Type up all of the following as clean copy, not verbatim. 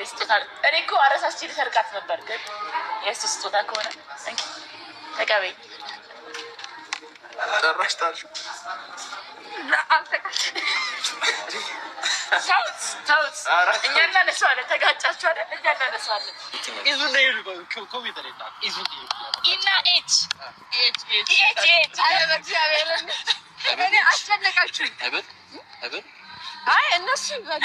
ስጦታ እኔ እኮ አረሳስቼ ልሰርቃት ነበር፣ ግን የእሱ ስጦታ ከሆነ እንኪ ተቀበይ። ጨራሽ ታልሽ ተውት። እኛ እናነሳዋለን። ተጋጫችሁ አይደል? እኛ እናነሳዋለን። ኢና ኤች እኔ አስጨነቃችሁ። አይ እነሱ ይበሉ።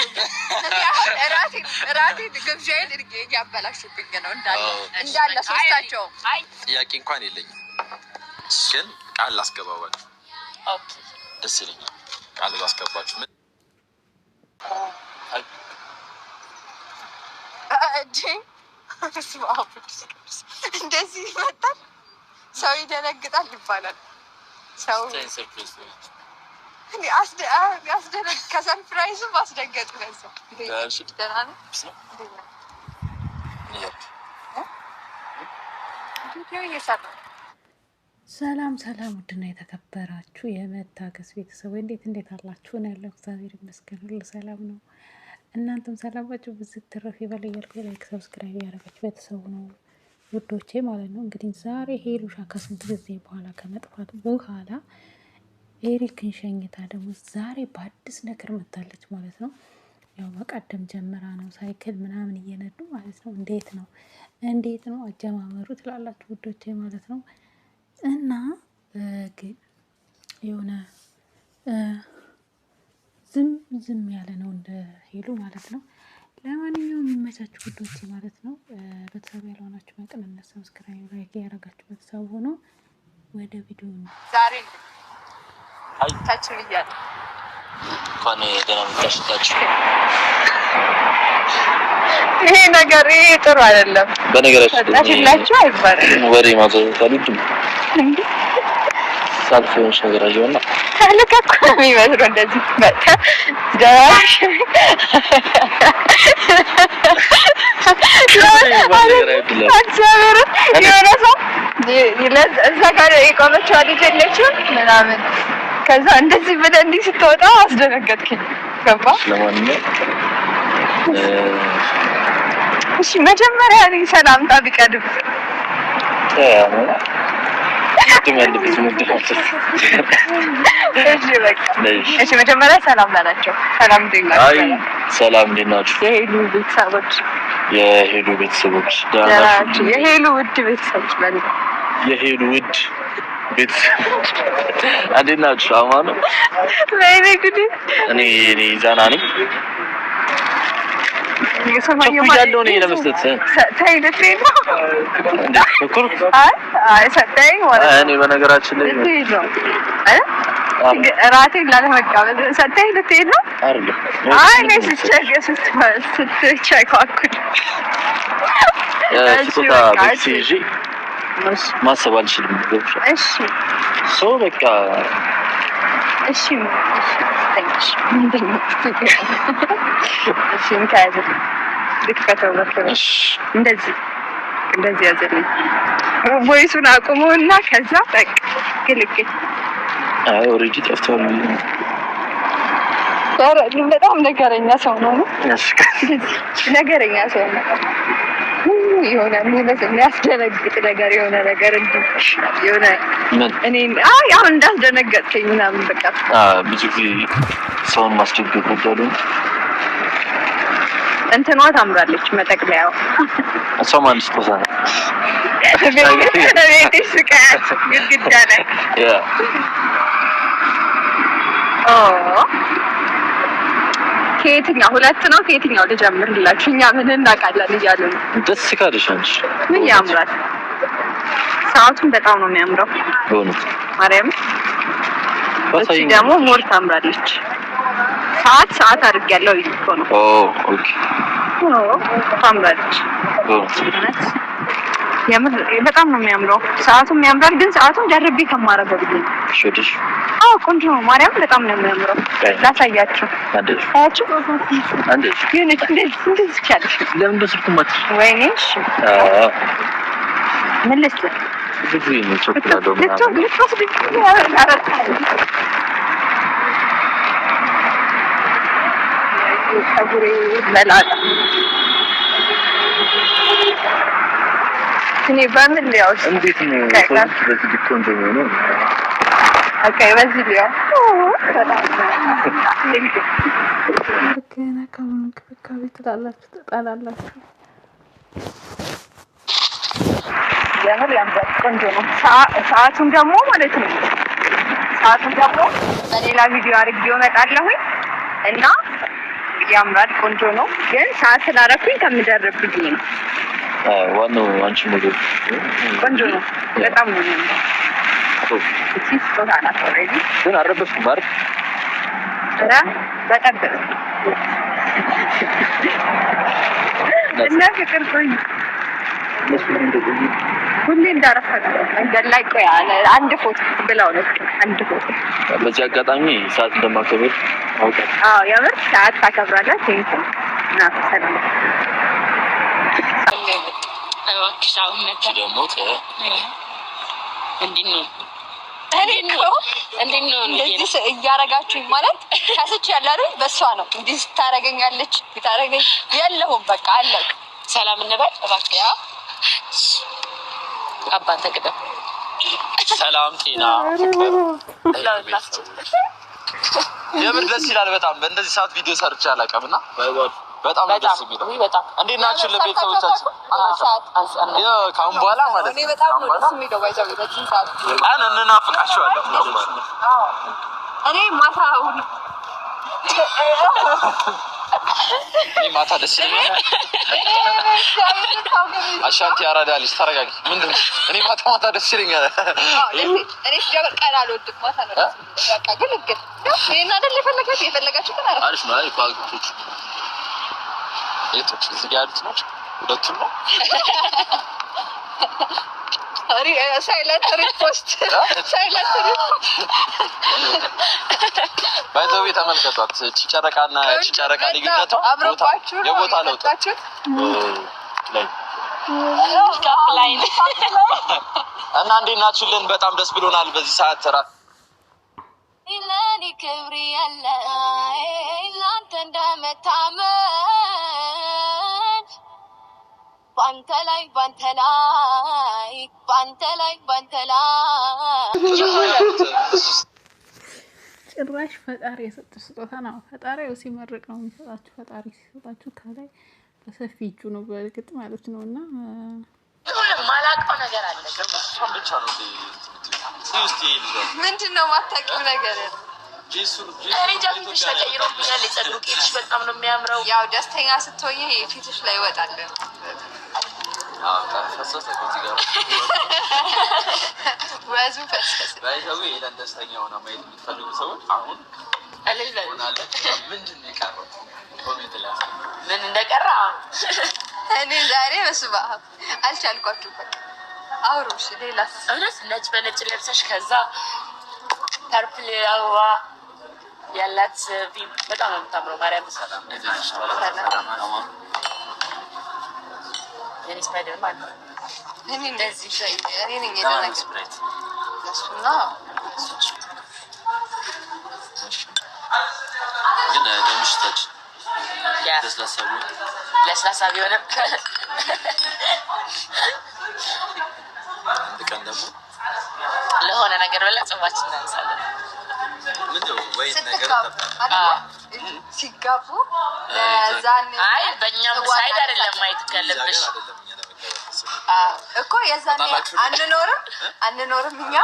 እራቴ ግብዣዬን እያበላሹብኝ ነው እንዳለ ሶስታቸው። ጥያቄ እንኳን የለኝም፣ ግን ቃል ላስገባባችሁ። ኦኬ ደስ ይለኛል። ቃል ላስገባችሁ። እንደዚህ ይመጣል ሰው ይደነግጣል ይባላል። ሰው ከሰርፕራይዙ ማስደንገጥ ነው። ሰላም ውድና የተከበራችሁ የመታገስ ቤተሰብ እንዴት አላችሁ? ነው ያለው። እግዚአብሔር ይመስገን ሁሉ ሰላም ነው። እናንተም ሰላማችሁ ብዝት ትረፍ ይበል እያልኩ ላይክ ሰብስክራይብ ያደረጋችሁ ቤተሰቡ ነው ውዶቼ ማለት ነው። እንግዲህ ዛሬ ሄሉሻ ከስንት ጊዜ በኋላ ከመጥፋቱ በኋላ ኤሪክን ሸኝታ ደግሞ ዛሬ በአዲስ ነገር መታለች ማለት ነው። ያው በቀደም ጀምራ ነው ሳይክል ምናምን እየነዱ ማለት ነው። እንዴት ነው አጀማመሩ ትላላችሁ ውዶቼ ማለት ነው። እና ግን የሆነ ዝም ያለ ነው እንደ ሄሉ ማለት ነው። ለማንኛውም የሚመቻችሁ ውዶቼ ማለት ነው። ቤተሰብ ያልሆናችሁ በቅንነት ሰብስክራይብ ላይክ ያደረጋችሁ ቤተሰብ ሆኖ ወደ ቪዲዮ ዛሬ ታችሁ ይያል እንኳን ደህና መጣችሁ። ይሄ ነገር ጥሩ አይደለም። በነገራችን ታችሁ አይባልም። ወሬ ማዘውታሉት ሳልፈውን ነገር አየውና ታለቀኩ የሚመስለው እንደዚህ መጣ ዳሽ እዛ ጋር የቆመችው ልጅ የለችም ምናምን ከዛ እንደዚህ ብለህ እንዲህ ስትወጣ አስደነገጥከኝ። ገባ? ለማንኛውም እሺ መጀመሪያ ሰላምታ ቢቀድም እሺ መጀመሪያ ሰላም ላላቸው። ሰላም እንዴት ናችሁ? የሄሉ ቤተሰቦች የሄሉ ውድ ቤተሰቦች የሄሉ ውድ ቤተሰቦች እንዴት ናችሁ? አማኑ ለኔ ጉዲ እኔ ዛና ነኝ። ሰማየው ማለት ነው። ለመስጠት ታይደት ነው እኩል ሰጠኝ ማለት እኔ በነገራችን ላይ ራቴን ላለመቀበል ሰጠኝ ልትሄድ ነው አይደል? እኔ ስትቸኳኩል ስጦታ ቤትሽ ማሰብ አልችልም። እሺ በቃ እሺ ምንድነው? እሺ እንካይዘ ልክፈተው ወከሽ እንደዚህ ያዘልኝ ቮይሱን አቁሙና ከዛ በቃ ግልግል ኦሬዲ ጠፍቷል። በጣም ነገረኛ ሰው ነው። ነገረኛ ሰው ነው። የሆነ የሚያስደነግጥ ነገር የሆነ ነገር የሆነ እኔ አሁን እንዳስደነገጥከኝ ምናምን በቃ ብዙ ጊዜ ሰውን ማስደንገጥ ወዳሉ እንትኗ ታምራለች። መጠቅለያው ሰው ማን ስጦታ ቤትሽ ስቃያት ግድግዳ ላይ ከየትኛው ሁለት ነው? ከየትኛው ልጀምርላችሁ? እኛ ምን እናውቃለን እያሉ ነው። ደስ ካለሽ አንቺ ምን ያምራል። ሰዓቱን በጣም ነው የሚያምረው በእውነት ማርያም። እቺ ደግሞ ሞር ታምራለች። ሰዓት አድርጌያለሁ እኮ ነው። ኦኬ ታምራለች በእውነት የምር በጣም ነው የሚያምረው። ሰዓቱም ያምራል፣ ግን ሰዓቱን ደርቤ ከማረገው ብዬ ሾዲሽ ቆንጆ ነው። ማርያም በጣም ነው የሚያምረው። ላሳያችሁ ታያችሁ አንዴሽ እንደዚህ ይቻላል። ለምን በስልኩ ማት ወይኔ እሺ ምን ልስጥ ብዙ ነው ቾክላዶ ማለት ሰጉሬ መላጣ እኔ በምን ሊያው እንዴት ነው በዚህ ቆንጆ ነው? ኦኬ በዚህ ሊያው ገና ከምን ክፍካቤ ትላላችሁ ተጣላላችሁ። የምር ያምራል፣ ቆንጆ ነው። ሰዓቱን ደግሞ ማለት ነው በሌላ ቪዲዮ አድርጌው እመጣለሁኝ እና ያምራል፣ ቆንጆ ነው። ግን ሰዓት ስላደረኩኝ ከምደርብኝ ነው። ዋናው አንቺ ነገር ቆንጆ ነው፣ በጣም ነው የሚያምረው። እቺ ስጦታ ናት። ኦልሬዲ ግን አረበሽኩም አይደል? ኧረ በጠብቅ እና ፍቅር ቆይ ሁሌ እንዳረፈደ መንገድ ላይ ቆይ አንድ ፎቶ ብለው ነው። አንድ ፎቶ በዚህ አጋጣሚ ሰዓት እንደማከብር አውቃለሁ። አዎ የምር ሰዓት ታከብራለህ? ቴንክ እና ሰላም እንደዚህ እያረጋችሁኝ ማለት ከስች ያለ አይደል? በሷ ነው እንዲህ ስታረገኛለች ብታረገኝ የለሁም በቃ አለቅ። ሰላም እንበል እባክህ። አባተ ቅደም ሰላም ጤና የምር ደስ ይላል በጣም። በእንደዚህ ሰዓት ቪዲዮ ሰርቼ አላውቅም እና በጣም ደስ የሚለው። እንዴት ናችሁ ለቤተሰቦቻችን? ከአሁን በኋላ ማለት እኔ በጣም ነው ደስ የሚለው። ባይዛው በዚህ ሰዓት ቀን እንናፍቃችኋለን። እኔ ማታ ማታ ደስ ይለኛል። አሻንቲ አራዳ ልጅ ተረጋጊ። ምንድን ነው እኔ ማታ ደስ ይለኛል። እኔ ሲጀምር ቀን አልወድም፣ ማታ ነው ደስ የሚለኝ። በቃ ግን ይሄን አይደል የፈለጋችሁ ግን አሪፍ ነው። አሪፍ ኳሊቲዎች የቶች እዚህ ጋር ያሉት ናቸው። ሁለቱም ነው ሳይለንት ሪፖስት ባይዘው ተመልከቷት። እቺ ጨረቃና እቺ ጨረቃ ልዩነቷ የቦታ ለውጥ ላይ እና እንዴት ናችሁልን? በጣም ደስ ብሎናል። በዚህ ሰዓት ለኔ ክብር ያለ ላንተ እንደመታመን ባንተ ላይ ጭራሽ ፈጣሪ የሰጠው ስጦታ ነው። ፈጣሪው ሲመርቅ ነው የሚሰጣችሁ። ፈጣሪ ሲሰጣችሁ ከላይ በሰፊ እጁ ነው በእርግጥ ማለት ነው። እና ማላውቀው ነገር አለ። እሷን ብቻ ነው ምንድን ነው የማታውቂው ነገር? እኔ ፊትሽ ተቀይሮብኛል። የጸጉሩ ቄጥሽ በጣም ነው የሚያምረው። ያው ደስተኛ ስትሆኚ ፊትሽ ላይ ይወጣል። ወዙ ፈሰሰ። ባይዘው ይሄን ደስተኛ ሆና ማየት የምትፈልጉ ሰዎች አሁን ምንድን ነው የቀረው? ኮሜንት ላይ ምን እንደቀረ እኔ ዛሬ በስባ አልቻልኳችሁም። በቃ አውሩሽ። ሌላስ? እውነት ነጭ በነጭ ለብሰሽ ከዛ ፐርፕል አበባ ያላት ቪም በጣም ነው የምታምረው። ማርያም ሰላም የኔ ስፓይደርማን እኔ እንደዚህ እኔ ነኝ የደነገጥኩት። እሱና ግን ለምሽታችን ለስላሳ ቢሆንም ቀን ደግሞ ለሆነ ነገር በላ ጽዋችን እናነሳለን። ሲጋቡ ለዛን አይ በእኛም ሳይድ አይደለም ማየት ካለብሽ እኮ የዛን አንኖርም እኛ።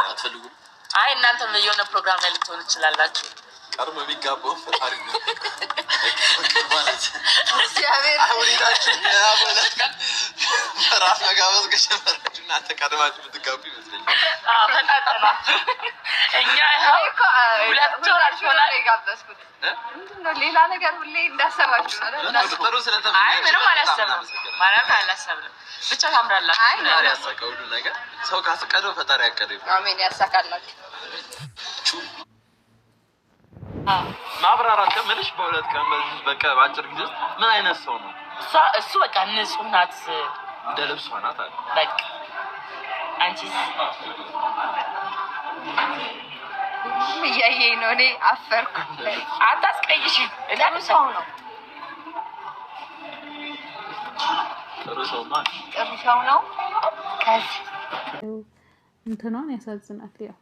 አይ እናንተም የሆነ ፕሮግራም ላይ ልትሆኑ ትችላላችሁ። ቀርሞ የሚጋባው ፈጣሪ ነው ማለት እግዚአብሔር አሁንታችን ያበለቀን ራስ መጋበዝ ከጀመራችሁ እናንተ ቀድማችሁ ብትጋቡ ይመስለኛል። ፈጣጠና እኛ እኮ ሁለት ወር አልፎናል የጋበዝኩት። ምንድን ነው ሌላ ነገር ሁሌ እንዳሰባችሁ ነው? ጥሩ ስለተመ አይ ምንም አላሰብንም። ማርያም አላሰብንም። ብቻ ታምራላችሁ። አይ ነው ያሳቀው ሁሉ ነገር ሰው ካስቀደው ፈጣሪ ያቀደው። አሜን ያሳካላችሁ። ማብራራት ከምልሽ በሁለት ቀን በዚህ በቃ በአጭር ጊዜ ውስጥ ምን አይነት ሰው ነው እሱ? በቃ ንጹህ ናት፣ እንደ ልብሷ ናት አለ። በቃ አንቺስ? እያየኝ ነው። እኔ አፈርኩ። አታስቀይሽ። ጥሩ ሰው ነው። ጥሩ ሰው ማለት ጥሩ ሰው ነው። እንትኗን ያሳዝናል ያው